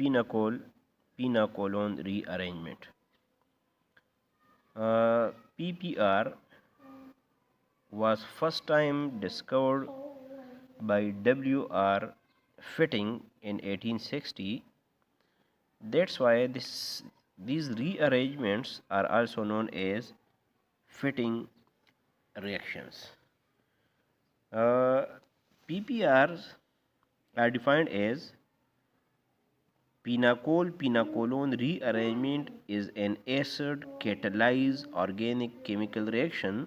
Pinacol Pinacolone Rearrangement. PPR was first time discovered by W.R. Fitting in 1860. That's why these rearrangements are also known as fitting reactions. PPRs are defined as Pinacol Pinacolone rearrangement is an acid catalyzed organic chemical reaction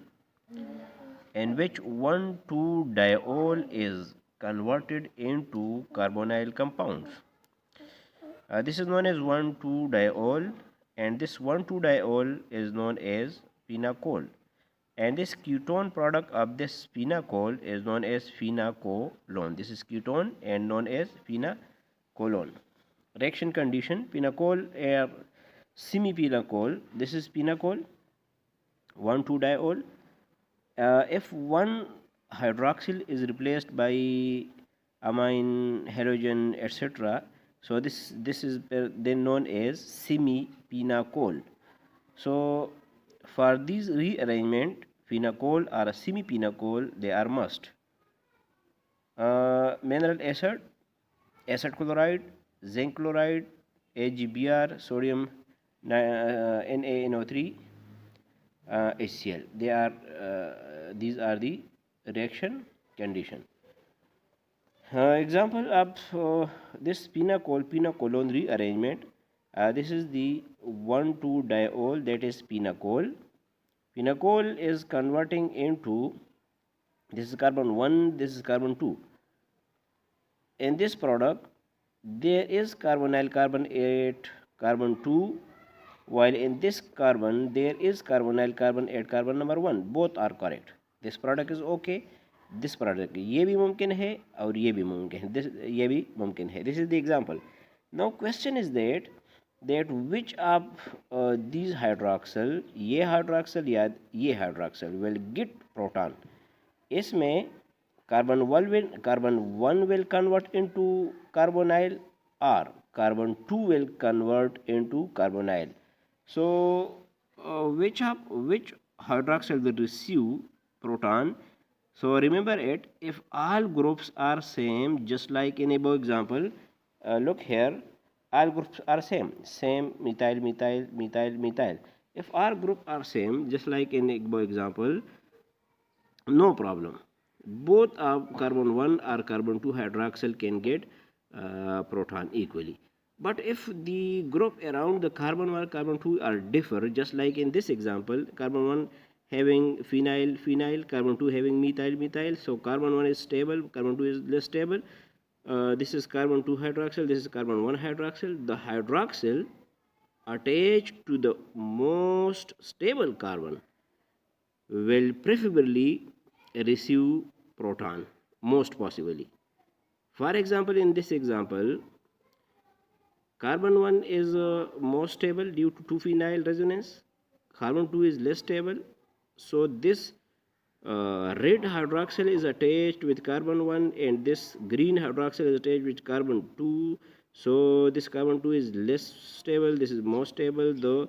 in which 1,2-diol is converted into carbonyl compounds. This is known as 1,2-diol, and this 1,2-diol is known as pinacol. And this ketone product of this pinacol is known as phenocolone. This is ketone and known as phenocolone. Reaction condition: pinacol or semi-pinacol. This is pinacol, 1,2-diol. If one hydroxyl is replaced by amine, halogen, etc., so this is then known as semi-pinacol. So for these rearrangement, pinacol or semi-pinacol, they are must. Mineral acid, acid chloride, zinc chloride, AgBr, sodium NaNO3, HCl. These are the reaction condition. Example of this pinacol pinacolone rearrangement. This is the 1,2-diol, that is pinacol. Pinacol is converting into, this is carbon 1, this is carbon 2. In this product, there is carbonyl carbon 8, carbon 2, while in this carbon, there is carbonyl carbon 8, carbon number 1. Both are correct. This product is okay. This product, ये भी मुमकिन है और ये भी मुमकिन है, ये भी मुमकिन है. This is the example. Now question is that which of these hydroxyl, ये hydroxyl या ये hydroxyl will get proton. इसमें carbon 1 will convert into carbonyl or carbon 2 will convert into carbonyl. So which hydroxyl will receive proton? So remember it, if all groups are same, just like in above example, look here, all groups are same methyl, methyl, methyl, methyl. If all groups are same, just like in above example, no problem. Both of carbon 1 or carbon 2 hydroxyl can get proton equally. But if the group around the carbon 1 carbon 2 are differ, just like in this example, carbon 1 having phenyl, phenyl, carbon 2 having methyl, methyl, so carbon 1 is stable, carbon 2 is less stable. This is carbon 2 hydroxyl, this is carbon 1 hydroxyl. The hydroxyl attached to the most stable carbon will preferably receive proton, most possibly. For example, in this example, carbon 1 is more stable due to 2-phenyl resonance, carbon 2 is less stable. So this red hydroxyl is attached with carbon 1 and this green hydroxyl is attached with carbon 2. So this carbon 2 is less stable, this is more stable. The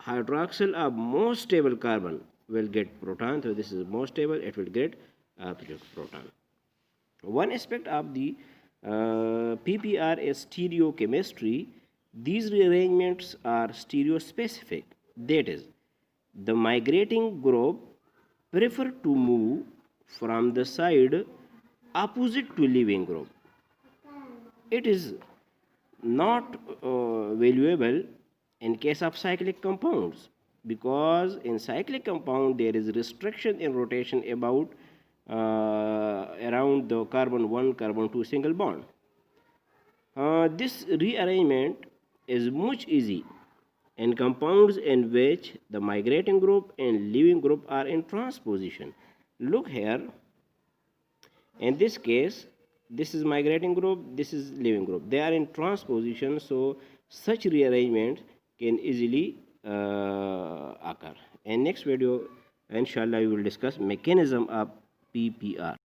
hydroxyl of more stable carbon will get proton. So this is more stable, it will get proton. One aspect of the PPR is stereochemistry. These rearrangements are stereospecific. That is, the migrating group prefer to move from the side opposite to leaving group. It is not valuable in case of cyclic compounds, because in cyclic compound there is restriction in rotation about around the carbon 1 carbon 2 single bond. This rearrangement is much easy in compounds in which the migrating group and leaving group are in transposition. Look here, in this case, this is migrating group, this is leaving group. They are in transposition, so such rearrangement can easily occur. In next video, inshallah, we will discuss mechanism of PPR.